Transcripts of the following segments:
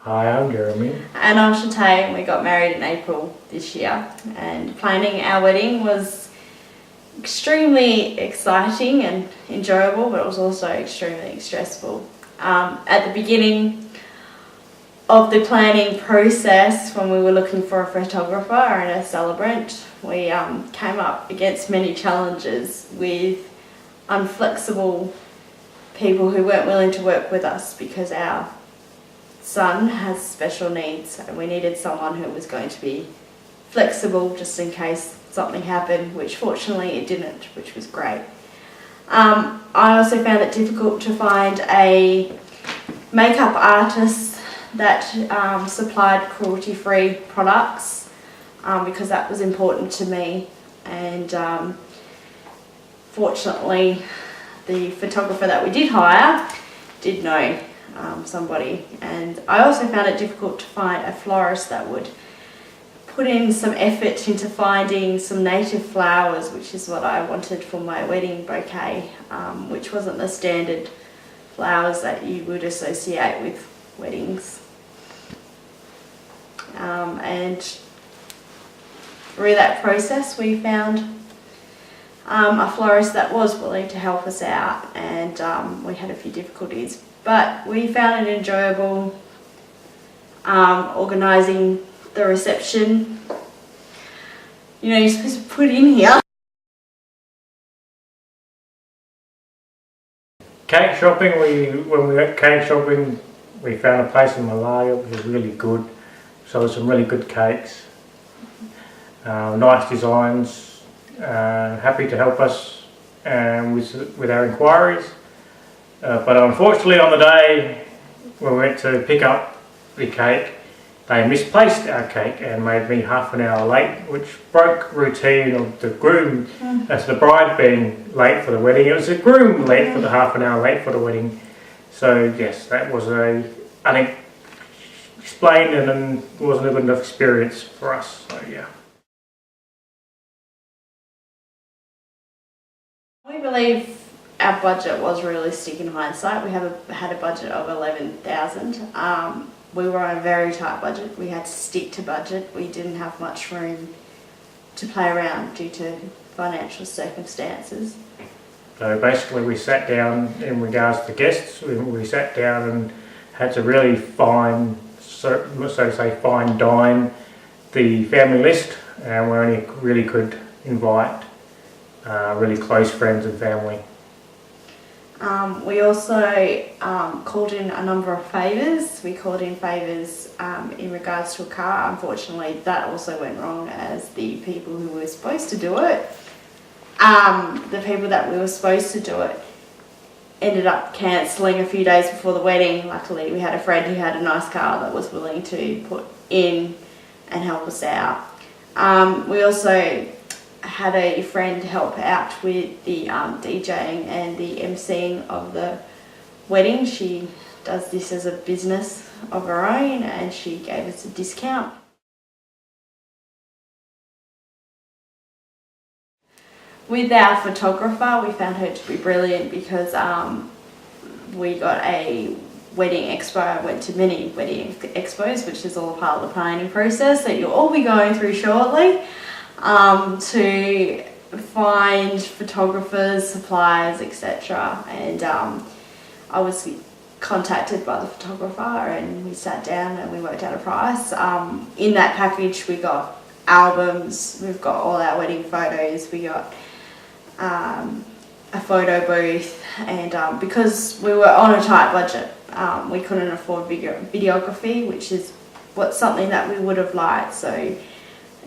Hi, I'm Jeremy. And I'm Shante, and we got married in April this year. And planning our wedding was extremely exciting and enjoyable, but it was also extremely stressful. At the beginning of the planning process, when we were looking for a photographer and a celebrant, we came up against many challenges with unflexible people who weren't willing to work with us because our son has special needs and we needed someone who was going to be flexible just in case something happened, which fortunately it didn't, which was great. I also found it difficult to find a makeup artist that supplied cruelty-free products because that was important to me, and fortunately the photographer that we did hire did know somebody. And I also found it difficult to find a florist that would put in some effort into finding some native flowers, which is what I wanted for my wedding bouquet, which wasn't the standard flowers that you would associate with weddings. And through that process we found a florist that was willing to help us out, and we had a few difficulties, but we found it enjoyable organising the reception. You know, you're supposed to put in here. Cake shopping, when we went cake shopping, we found a place in Malaya which was really good. So some really good cakes, nice designs, happy to help us with our inquiries. But unfortunately on the day when we went to pick up the cake, they misplaced our cake and made me half an hour late, which broke routine of the groom, as the bride being late for the wedding. It was the groom late for the half an hour late for the wedding. So yes, that was unexplained and wasn't a good enough experience for us. So yeah. We believe our budget was realistic in hindsight. We had a budget of $11,000. We were on a very tight budget. We had to stick to budget. We didn't have much room to play around due to financial circumstances. So basically we sat down in regards to guests, we sat down and had to really fine dine the family list, and we only really could invite really close friends and family. We also called in a number of favours. We called in favours in regards to a car. Unfortunately, that also went wrong, as the people who were supposed to do it, the people that we were supposed to do it ended up cancelling a few days before the wedding. Luckily, we had a friend who had a nice car that was willing to put in and help us out. We also had a friend help out with the DJing and the MCing of the wedding. She does this as a business of her own, and she gave us a discount. With our photographer, we found her to be brilliant because we got a wedding expo. I went to many wedding expos, which is all part of the planning process that you'll all be going through shortly, to find photographers, suppliers, etc. And I was contacted by the photographer, and we sat down and we worked out a price. In that package we got albums, we've got all our wedding photos, we got a photo booth, and because we were on a tight budget, we couldn't afford videography, which is something that we would have liked. So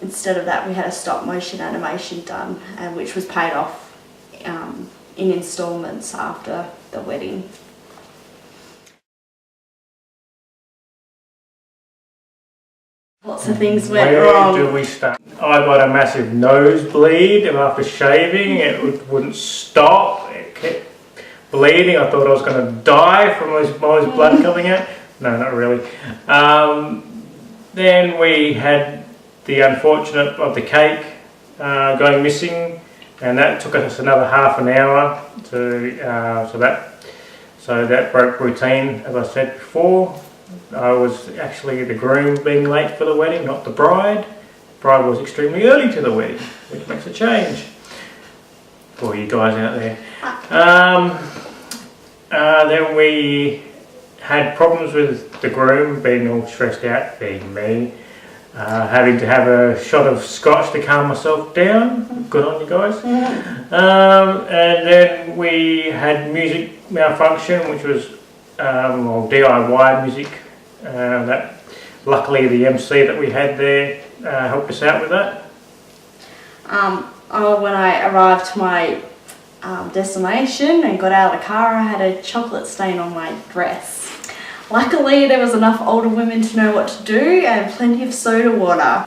instead of that, we had a stop motion animation done, and which was paid off in instalments after the wedding. Lots of things went wrong. Where do we start? I got a massive nosebleed after shaving. It wouldn't stop. It kept bleeding. I thought I was going to die from all this blood coming out. No, not really. Then we had the unfortunate of the cake going missing, and that took us another half an hour to so that broke routine, as I said before. I was actually the groom being late for the wedding, not the bride. The bride was extremely early to the wedding, which makes a change for you guys out there. Then we had problems with the groom being all stressed out, being me. Having to have a shot of scotch to calm myself down. Good on you guys. And then we had music malfunction, which was DIY music. That luckily the MC that we had there helped us out with that. When I arrived to my destination and got out of the car, I had a chocolate stain on my dress. Luckily, there was enough older women to know what to do and plenty of soda water.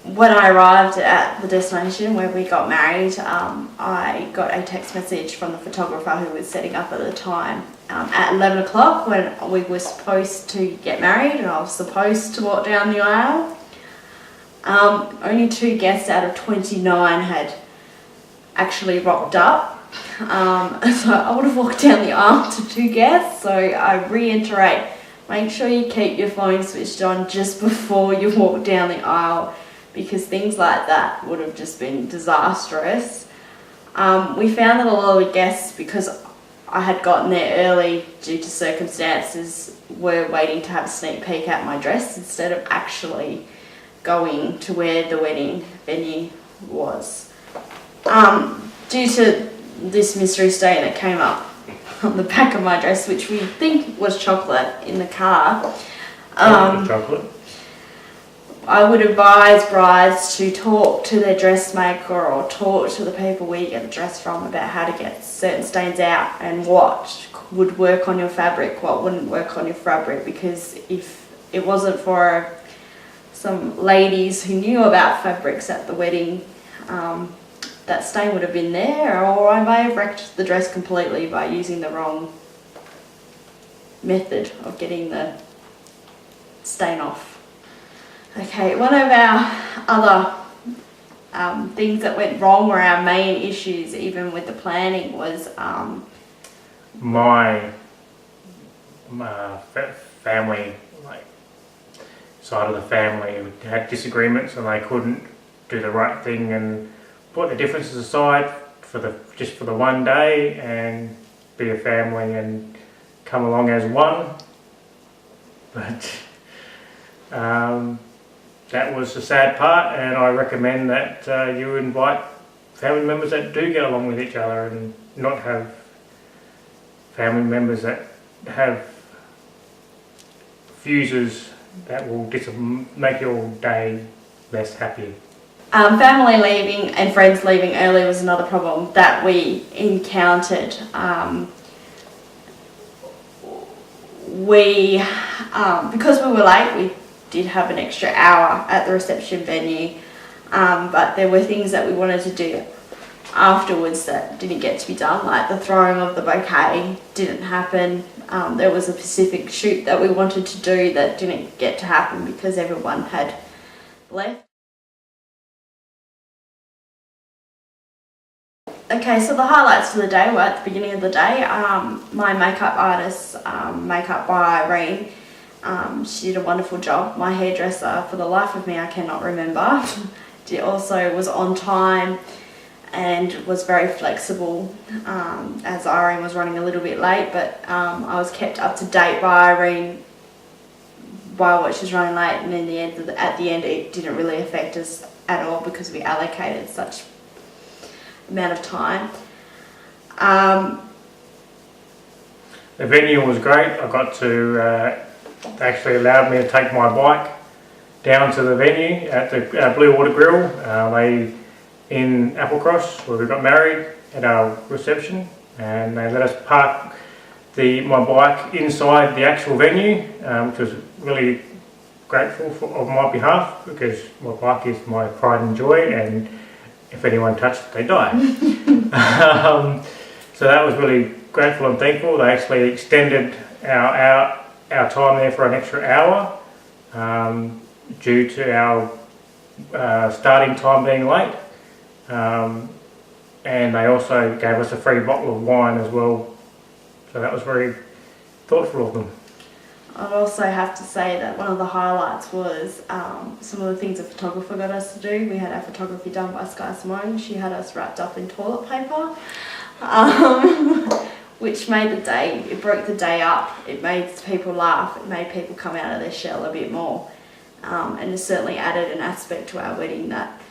When I arrived at the destination where we got married, I got a text message from the photographer who was setting up at the time at 11 o'clock when we were supposed to get married and I was supposed to walk down the aisle. Only 2 guests out of 29 had actually rocked up. So I would have walked down the aisle to 2 guests, so I reiterate, make sure you keep your phone switched on just before you walk down the aisle because things like that would have just been disastrous. We found that a lot of the guests, because I had gotten there early due to circumstances, were waiting to have a sneak peek at my dress instead of actually going to where the wedding venue was. Due to this mystery stain that came up on the back of my dress, which we think was chocolate in the car. Chocolate. I would advise brides to talk to their dressmaker or talk to the people where you get the dress from about how to get certain stains out and what would work on your fabric, what wouldn't work on your fabric, because if it wasn't for some ladies who knew about fabrics at the wedding, that stain would have been there, or I may have wrecked the dress completely by using the wrong method of getting the stain off. Okay, one of our other things that went wrong, or our main issues even with the planning, was my family, like side of the family, had disagreements and they couldn't do the right thing and put the differences aside just for the one day and be a family and come along as one. But that was the sad part, and I recommend that you invite family members that do get along with each other and not have family members that have fuses that will make your day less happy. Family leaving and friends leaving early was another problem that we encountered. Because we were late, we did have an extra hour at the reception venue, but there were things that we wanted to do afterwards that didn't get to be done, like the throwing of the bouquet didn't happen. There was a specific shoot that we wanted to do that didn't get to happen because everyone had left. Okay, so the highlights for the day were at the beginning of the day. My makeup artist, Makeup by Irene, she did a wonderful job. My hairdresser, for the life of me, I cannot remember. She also was on time and was very flexible, as Irene was running a little bit late, but I was kept up to date by Irene by what she was running late, and in the end, at the end it didn't really affect us at all because we allocated such amount of time. The venue was great. I got to they actually allowed me to take my bike down to the venue at the Blue Water Grill. They in Applecross, where we got married, at our reception, and they let us park my bike inside the actual venue, which was really grateful on my behalf because my bike is my pride and joy, and if anyone touched it, they die. So that was really grateful and thankful. They actually extended our time there for an extra hour due to our starting time being late. And they also gave us a free bottle of wine as well. So that was very thoughtful of them. I'd also have to say that one of the highlights was some of the things the photographer got us to do. We had our photography done by Simone. She had us wrapped up in toilet paper, which made the day, it broke the day up. It made people laugh. It made people come out of their shell a bit more. And it certainly added an aspect to our wedding that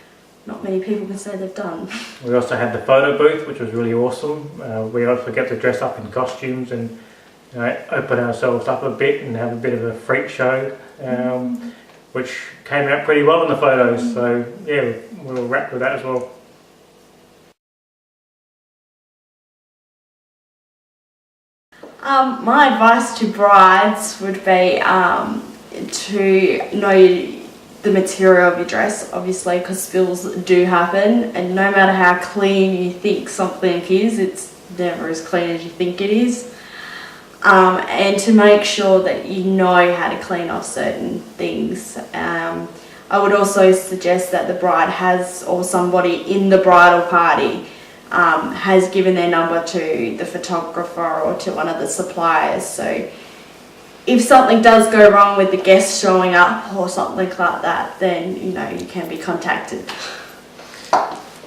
not many people can say they've done. We also had the photo booth, which was really awesome. We also get to dress up in costumes and open ourselves up a bit and have a bit of a freak show, which came out pretty well in the photos. So yeah, we were wrapped with that as well. My advice to brides would be to know the material of your dress, obviously, because spills do happen, and no matter how clean you think something is, it's never as clean as you think it is. And to make sure that you know how to clean off certain things. I would also suggest that the bride has, or somebody in the bridal party has given their number to the photographer or to one of the suppliers. So if something does go wrong with the guests showing up or something like that, then you can be contacted.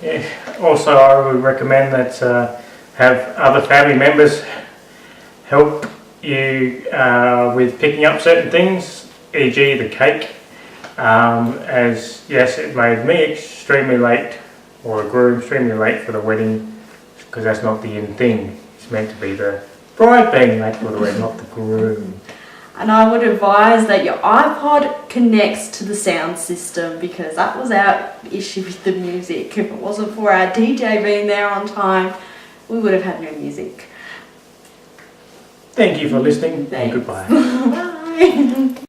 Yeah. Also, I would recommend that have other family members help you with picking up certain things, e.g. the cake, as yes, it made me extremely late, or a groom extremely late for the wedding, because that's not the in thing. It's meant to be the bride being late for the wedding, not the groom. And I would advise that your iPod connects to the sound system, because that was our issue with the music. If it wasn't for our DJ being there on time, we would have had no music. Thank you for listening. Thanks. And goodbye. Bye.